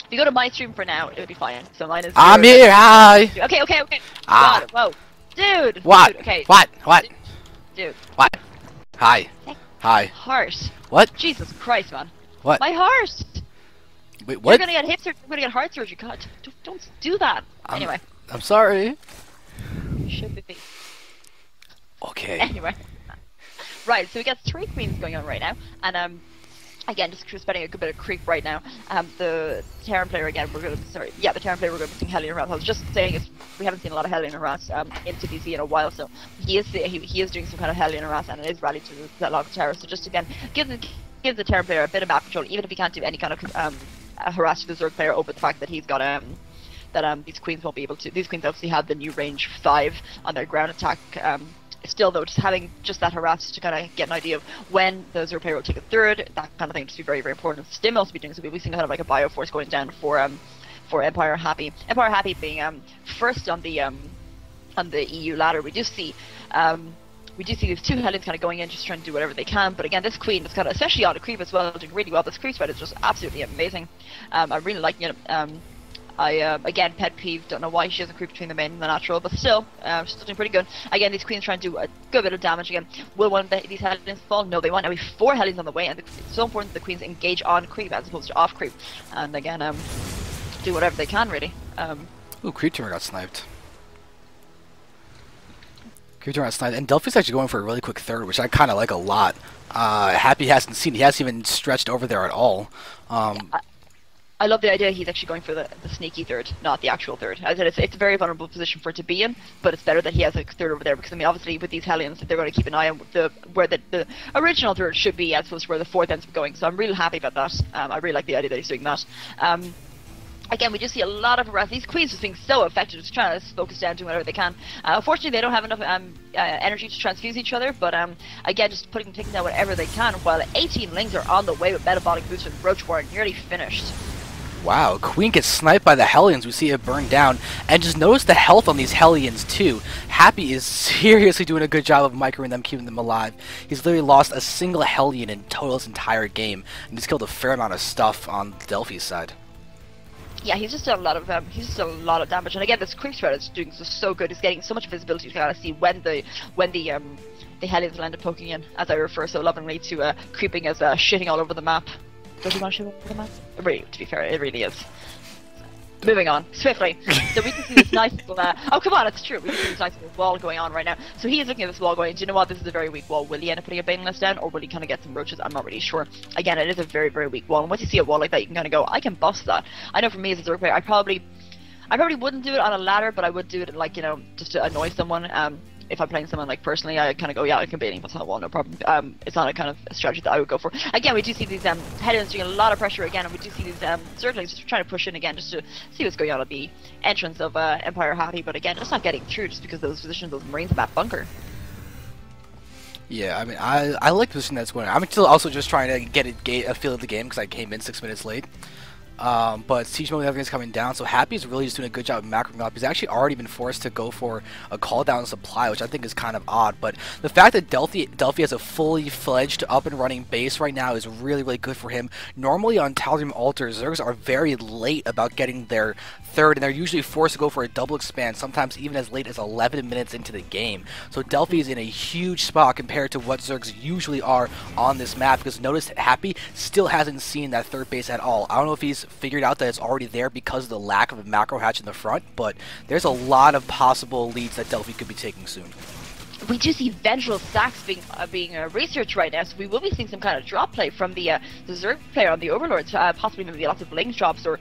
If you go to my stream for now, it'll be fine. So mine is. I'm here. Hi. Okay. Ah. God, whoa, dude. What? Dude, okay. What? Dude. What? Hi. Hi. Heart. What? Jesus Christ, man. What? My heart. Wait, what? You're gonna get hip surgery. You're gonna get heart surgery. God, don't do that. Anyway. I'm sorry. You should be. Okay. Anyway. Right, so we got 3 queens going on right now, and again, just spending a good bit of creep right now. The Terran player again, the Terran player we're going to be seeing Hellion Harass. I was just saying, we haven't seen a lot of Hellion Harass in TBC in a while, so he is doing some kind of Hellion Harass, and it is rallied to that lot of terror. So just again, give the Terran player a bit of map control, even if he can't do any kind of harass to the Zerg player over the fact that he's got these queens won't be able to. These queens obviously have the new range 5 on their ground attack. Still though, just having that harass to kind of get an idea of when the Zerg player will take a third, that kind of thing, just be very, very important. Stim also be doing, so we'll be seeing kind of like a bioforce going down for Empire.Happy. Empire.Happy being first on the EU ladder. We do see these 2 Hellions kind of going in, just trying to do whatever they can. But again, this queen is kind of, especially on the creep as well, doing really well. This creep spread is just absolutely amazing. I'm really liking it. Again, pet peeve, don't know why she doesn't creep between the main and the natural, but still, she's still doing pretty good. Again, these queens trying to do a good bit of damage again. Will one of these Hellions fall? No, they won't. Now we have 4 Hellions on the way, and it's so important that the queens engage on creep as opposed to off creep. And again, do whatever they can, really. Ooh, creep turret got sniped. And Delphi's actually going for a really quick third, which I kind of like a lot. Happy hasn't seen, he hasn't even stretched over there at all. I love the idea he's actually going for the sneaky third, not the actual third. As I said, it's a very vulnerable position for it to be in, but it's better that he has a third over there, because I mean, obviously with these Hellions, they're going to keep an eye on where the original third should be, as opposed to where the 4th ends up going. So I'm really happy about that. I really like the idea that he's doing that. Again, we just see a lot of harass. These queens just being so effective, just trying to focus down, doing whatever they can. Unfortunately, they don't have enough energy to transfuse each other, but again, just taking down whatever they can, while 18 Lings are on the way with metabolic boost, and Roach War nearly finished. Wow, Queen gets sniped by the Hellions. We see it burn down. And just notice the health on these Hellions, too. Happy is seriously doing a good job of microing them, keeping them alive. He's literally lost a single Hellion in total this entire game. And he's killed a fair amount of stuff on Delphi's side. Yeah, he's just done a lot of damage. And again, this creep spread is doing so good. He's getting so much visibility to kind of see when the Hellions will end up poking in, as I refer so lovingly to creeping as shitting all over the map. Does he want to shit all over the map? Really, to be fair, it really is. Moving on, swiftly. So we can see this nice little, oh come on, it's true, we can see this nice little wall going on right now. So he is looking at this wall going, do you know what, this is a very weak wall. Will he end up putting a baiting list down, or will he kind of get some roaches? I'm not really sure. Again, it is a very, very weak wall, and once you see a wall like that, you can kind of go, I can bust that. I know for me as a Zerg player, I probably wouldn't do it on a ladder, but I would do it, like, you know, just to annoy someone. If I'm playing someone like personally, I kind of go, yeah, I can baiting bust on the wall, no problem. It's not a kind of a strategy that I would go for. Again, we do see these Hellions doing a lot of pressure again, and we do see these Zerglings just trying to push in again, just to see what's going on at the entrance of Empire.Happy, but again, just not getting through, just because those positions, those Marines in that bunker. Yeah, I mean, I like the position that's going on. I'm still also just trying to get a feel of the game, because I came in 6 minutes late. But Siege mode and everything's coming down, so Happy is really just doing a good job of macroing up. He's actually already been forced to go for a call down supply, which I think is kind of odd. But the fact that Delphi has a fully fledged up and running base right now is really, really good for him. Normally on Tal'Darim altars, Zergs are very late about getting their third, and they're usually forced to go for a double expand, sometimes even as late as 11 minutes into the game. So Delphi is in a huge spot compared to what Zergs usually are on this map, because notice Happy still hasn't seen that third base at all. I don't know if he's figured out that it's already there because of the lack of a macro hatch in the front, but there's a lot of possible leads that Delphi could be taking soon. We do see vengeful stacks being researched right now, so we will be seeing some kind of drop play from the Zerg player on the Overlords, possibly maybe lots of Lings drops, or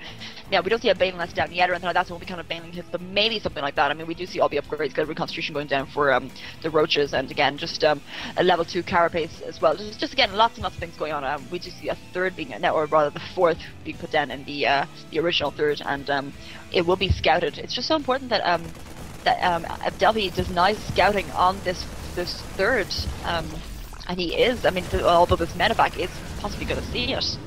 yeah, we don't see a bailing list down yet or anything like that, so we'll be kind of bailing hits, but maybe something like that. I mean, we do see all the upgrades, good reconstitution going down for the Roaches, and again, just a level 2 carapace as well. Just again, lots and lots of things going on. We do see a third being, or rather the 4th being put down in the original third, and it will be scouted. It's just so important that Delphi denies scouting on this third, and he is. I mean, although this medevac is possibly going to see it.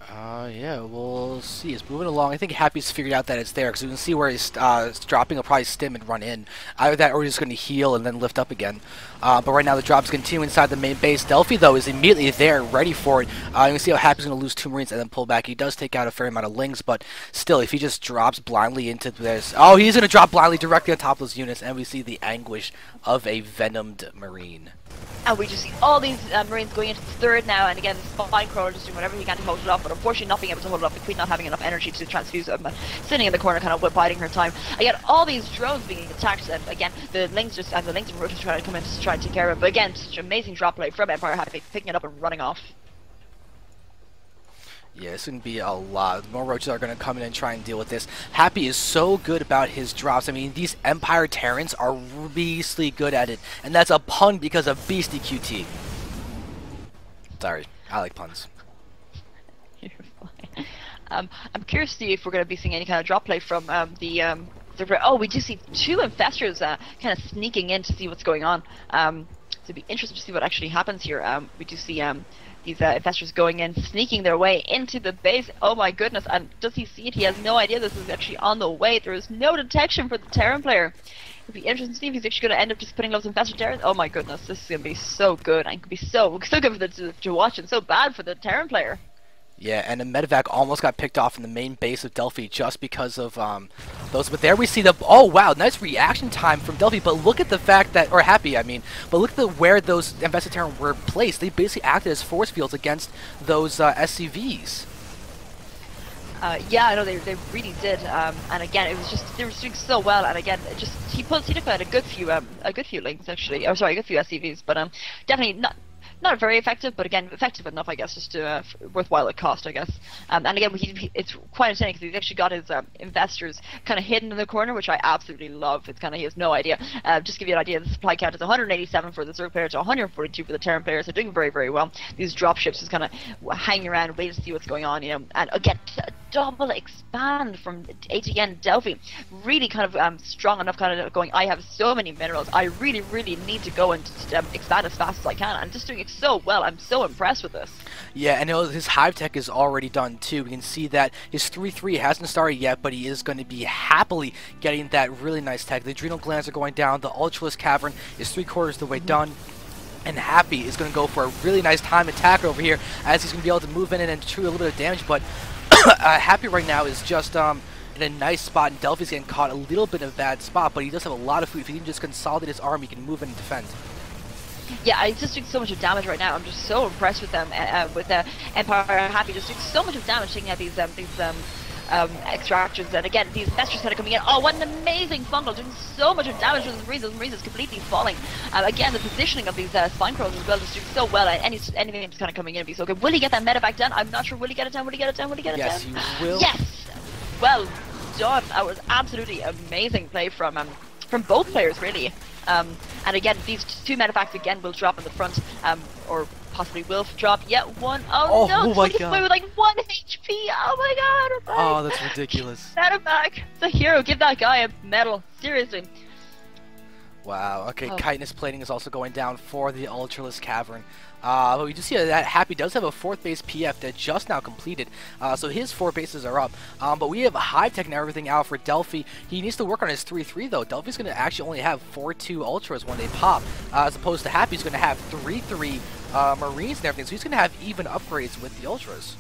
Yeah, we'll we'll see. It's moving along. I think Happy's figured out that it's there because we can see where he's dropping. He'll probably stim and run in. Either that or he's going to heal and then lift up again. But right now the drop's continue inside the main base. Delphi, though, is immediately there, ready for it. You can see how Happy's going to lose 2 Marines and then pull back. He does take out a fair amount of Lings, but still, if he just drops blindly into this... Oh, he's going to drop blindly directly on top of those units, and we see the anguish of a Venomed Marine. And we just see all these Marines going into the third now, and again, Spinecrawler just doing whatever he can to hold it off, but unfortunately not being able to hold it off, the Queen not having enough energy to transfuse them, sitting in the corner kind of biding her time. Again, all these drones being attacked, and again, the Lings and Rotos trying to come in to try and take care of it, but again, such amazing drop play from Empire.Happy, picking it up and running off. Yeah, it's going to be a lot. More roaches are going to come in and try and deal with this. Happy is so good about his drops. I mean, these Empire Terrans are beastly good at it. And that's a pun because of Beastie QT. Sorry, I like puns. You're fine. I'm curious to see if we're going to be seeing any kind of drop play from oh, we do see 2 Infestors kind of sneaking in to see what's going on. So it'd be interesting to see what actually happens here. We do see... these Infestors going in, sneaking their way into the base. Oh my goodness, and does he see it? He has no idea this is actually on the way. There is no detection for the Terran player. It'd be interesting to see if he's actually going to end up just putting those Infestor Terrans. Oh my goodness, this is going to be so good, and could be so good for to watch, and so bad for the Terran player. Yeah, and the medevac almost got picked off in the main base of Delphi just because of those. But there we see the... Oh, wow, nice reaction time from Delphi. But look at the fact that... Or Happy, I mean. But look at where those Infested Terran were placed. They basically acted as force fields against those SCVs. Yeah, I know they really did. And again, it was just... They were doing so well. And again, it just... He took out a good few Lings, actually. Oh, sorry, a good few SCVs. But definitely not very effective, but again, effective enough, I guess, just to worthwhile at cost, I guess. And again, it's quite entertaining because he's actually got his Infestors kind of hidden in the corner, which I absolutely love. It's kind of, he has no idea. Just to give you an idea, the supply count is 187 for the Zerg player to 142 for the Terran players. They're doing very, very well. These dropships just kind of hanging around, waiting to see what's going on, you know. And again, double expand from aTn.Delphi. Really kind of strong enough, kind of going, I have so many minerals. I really, really need to go and expand as fast as I can. And just doing so well. I'm so impressed with this. Yeah, and his hive tech is already done too. We can see that his 3-3 hasn't started yet, but he is going to be happily getting that really nice tech. The adrenal glands are going down. The Ultralisk Cavern is 3/4 the way done. And Happy is going to go for a really nice time attack over here, as he's going to be able to move in and do a little bit of damage. But Happy right now is just in a nice spot, and Delphi's getting caught a little bit of a bad spot, but he does have a lot of food. If he can just consolidate his army, he can move in and defend. Yeah, he's just doing so much of damage right now. I'm just so impressed with them, with Empire.Happy just doing so much of damage, taking out these extractions. And again, these Infestors kind of coming in. Oh, what an amazing fungal, doing so much of damage to those Marines is completely falling. Again, the positioning of these Spinecrawlers as well is doing so well. And anything that's kind of coming in would be so good. Will he get that medevac done? I'm not sure. Will he get it done? Will he get it done? Will he get it done? Yes, he will. Yes! Well done. That was absolutely amazing play from both players, really. And again, these 2 medevacs again will drop in the front, or possibly will drop yet one. Oh no, my God. Away with like 1 HP. Oh my God. Oh, that's ridiculous. Medevac. It's a hero. Give that guy a medal. Seriously. Wow, okay, chitinous plating is also going down for the Ultralisk Cavern. But we do see that Happy does have a 4th base PF that just now completed, so his 4 bases are up. But we have hive tech and everything out for Delphi. He needs to work on his 3-3 though. Delphi's going to actually only have 4-2 Ultras when they pop, as opposed to Happy's going to have 3-3 Marines and everything, so he's going to have even upgrades with the Ultras.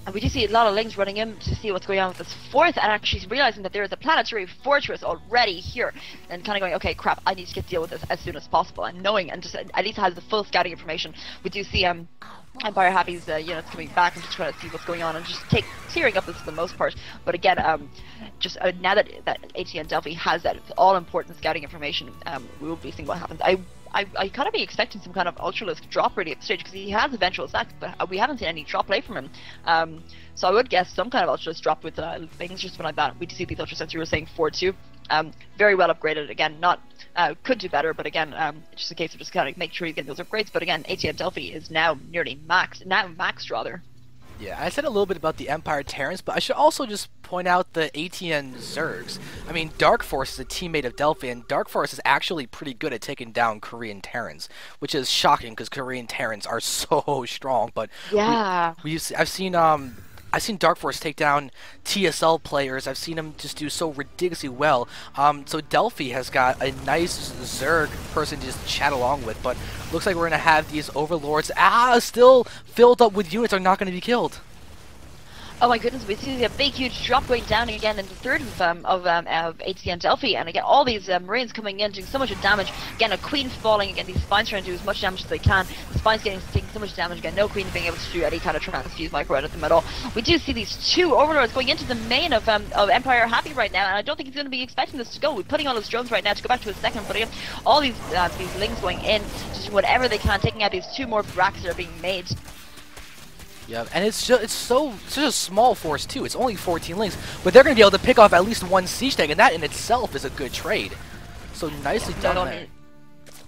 And we do see a lot of Lings running in to see what's going on with this 4th, and actually realizing that there is a planetary fortress already here, and kind of going, okay, crap, I need to deal with this as soon as possible, and knowing, and just at least has the full scouting information. We do see Empire.Happy's units coming back and just trying to see what's going on, and just clearing up this for the most part. But again, just now that aTn.Delphi has that all-important scouting information, we will be seeing what happens. I kind of be expecting some kind of Ultralisk drop really at the stage, because he has eventual stacks, but we haven't seen any drop play from him. So I would guess some kind of Ultralisk drop with things just like that. We do see these Ultrasets, you were saying 4-2. Very well upgraded, again, not could do better, but again, just a case of just kind of make sure you get those upgrades. But again, aTn.Delphi is now nearly maxed rather. Yeah, I said a little bit about the Empire Terrans, but I should also just point out the aTn Zergs. I mean, Dark Force is a teammate of Delphi, and Dark Force is actually pretty good at taking down Korean Terrans, which is shocking because Korean Terrans are so strong. But yeah, I've seen I've seen Dark Force take down TSL players. I've seen him just do so ridiculously well. So Delphi has got a nice Zerg person to just chat along with, but looks like we're going to have these Overlords still filled up with units are not going to be killed. Oh my goodness, we see a big, huge drop going down again in the third of aTn.Delphi, and again, all these Marines coming in, doing so much damage. Again, a Queen falling, again, these Spines trying to do as much damage as they can. The Spines taking so much damage, again, no Queen being able to do any kind of transfuse micro at them at all. We do see these two Overlords going into the main of Empire.Happy right now, and I don't think he's going to be expecting this to go. We're putting all his drones right now to go back to his second, but again, all these Lings going in, to do whatever they can, taking out these two more bracks that are being made. Yeah, and it's such a small force too. It's only 14 links, but they're going to be able to pick off at least one siege tank, and that in itself is a good trade. So nicely done there.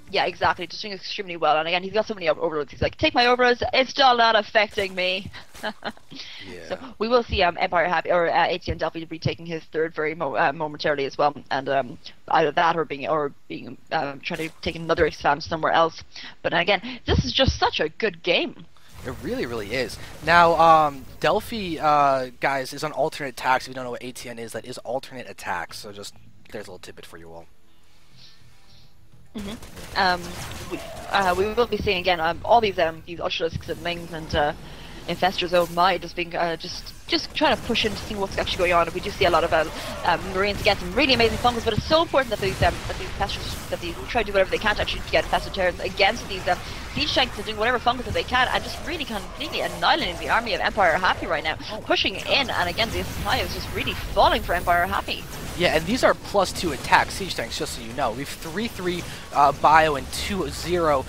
Yeah, exactly. Just doing extremely well. And again, he's got so many overloads. He's like, take my overloads. It's still not affecting me. Yeah. So we will see Empire.Happy or aTn.Delphi be taking his third very momentarily as well, and either that or being trying to take another expand somewhere else. But again, this is just such a good game. It really, really is. Now, Delphi, guys, is on alternate attacks. If you don't know what aTn is, that is alternate attacks. So just, there's a little tidbit for you all. We will be seeing again all these Ultralisks and Lings and Infestors, oh my, just being just trying to push in to see what's actually going on. We do see a lot of Marines get some really amazing fungus, but it's so important that these Infestors, that they try to do whatever they can to actually get infested Terrans against these siege tanks and doing whatever fungus that they can, and just really completely annihilating the army of Empire.Happy right now, pushing in, and again the supply is just really falling for Empire.Happy. Yeah, and these are +2 attack siege tanks, just so you know. We've 3-3 bio and 2-0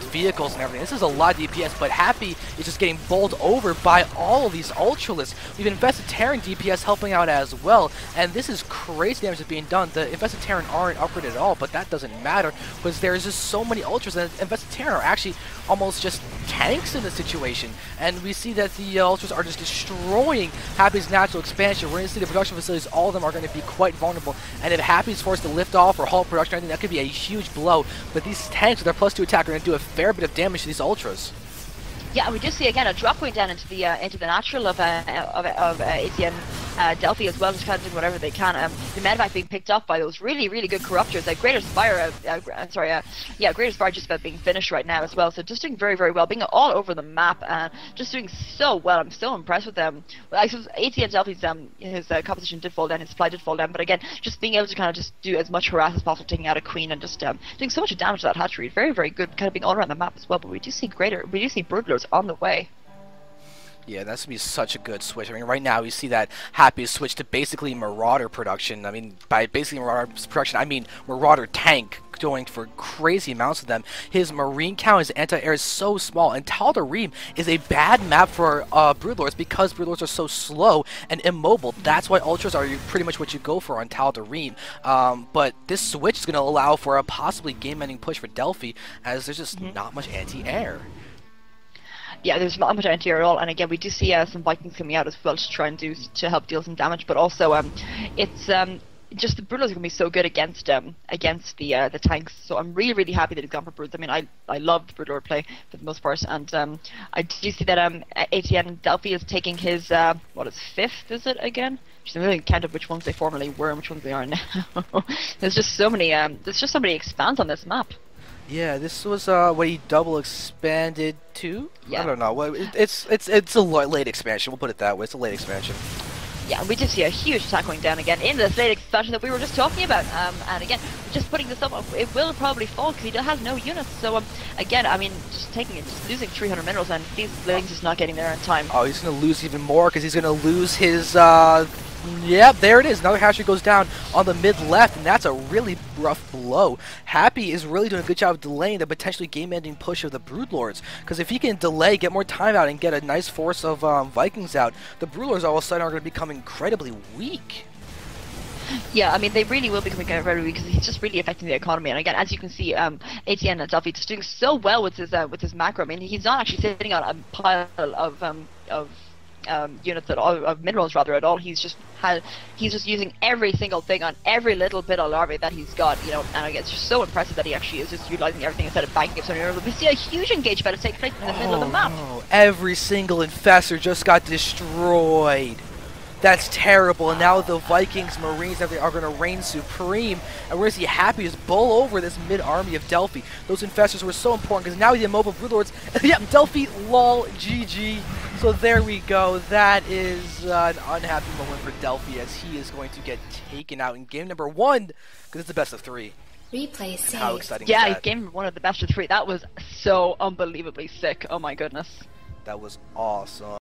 vehicles and everything. This is a lot of DPS, but Happy is just getting bowled over by all of these Ultralisks. We've invested Terran DPS helping out as well, and this is crazy damage that's being done. The invested Terran aren't upgraded at all, but that doesn't matter because there's just so many Ultras, and invested Terran are actually almost just tanks in this situation. And we see that the Ultras are just destroying Happy's natural expansion. We're going to see the production facilities, all of them are going to be quite vulnerable, and if Happy's forced to lift off or halt production, I think that could be a huge blow. But these tanks with their +2 attack are going to do a fair bit of damage to these Ultras. Yeah, we do see again a drop going down into the natural of aTn.Delphi as well, just kind of doing whatever they can. The medevac being picked up by those really, really good corruptors. Greater Spire, Greater Spire just about being finished right now as well. So just doing very, very well, being all over the map, and just doing so well. I'm so impressed with them. Well, I suppose aTn.Delphi's his composition did fall down, his supply did fall down, but again, just being able to kind of just do as much harass as possible, taking out a queen and just doing so much damage to that hatchery. Very, very good, kind of being all around the map as well. But we do see Broodlords on the way. Yeah, that's going to be such a good switch. I mean, right now we see that Happy has switched to basically Marauder production. I mean, by basically Marauder production, I mean Marauder tank going for crazy amounts of them. His Marine count, his anti-air is so small, and Tal'Darim is a bad map for Broodlords because Broodlords are so slow and immobile. That's why Ultras are pretty much what you go for on Tal'Darim. But this switch is going to allow for a possibly game-ending push for Delphi, as there's just not much anti-air. Yeah, there's not much anti-air at all, and again, we do see some Vikings coming out as well to try and help deal some damage. But also, it's just the Broodlords are going to be so good against the tanks. So I'm really, really happy that he's gone for Broods. I mean, I love the Broodlord play for the most part, and I do see that aTn.Delphi is taking his fifth? Is it again? I really can't count which ones they formerly were and which ones they are now. There's just so many. There's just so many expands on this map. Yeah, this was what he double expanded to. Yeah. I don't know. Well, it's a late expansion. We'll put it that way. It's a late expansion. Yeah, we did see a huge attack going down again in this late expansion that we were just talking about. And again, just putting this up, it will probably fall because he has no units. So again, I mean, just losing 300 minerals, and these Lings just not getting there in time. Oh, he's going to lose even more because he's going to lose his. Yep, there it is. Another hatchery goes down on the mid-left, and that's a really rough blow. Happy is really doing a good job of delaying the potentially game-ending push of the Broodlords, because if he can delay, get more time out, and get a nice force of Vikings out, the Broodlords all of a sudden are going to become incredibly weak. Yeah, I mean, they really will be becoming very weak because he's just really affecting the economy. And again, as you can see, aTn.Delphi just doing so well with his macro. I mean, he's not actually sitting on a pile of units at all, of minerals rather at all. He's just using every single thing on every little bit of larvae that he's got, you know. And it's just so impressive that he actually is just utilizing everything instead of banking it. So we see a huge engage battle take place in the middle of the map. Every single infestor just got destroyed. That's terrible, and now the Vikings, Marines, everything are going to reign supreme, and we're going to see Happy just bowl over this mid-army of Delphi. Those infestors were so important, because now the mobile Broodlords, yep, Delphi, lol, GG. So there we go. That is an unhappy moment for Delphi, as he is going to get taken out in game number 1, because it's the best of 3. Replay saved. How exciting yeah, is that? Game 1 of the best of 3. That was so unbelievably sick. Oh my goodness. That was awesome.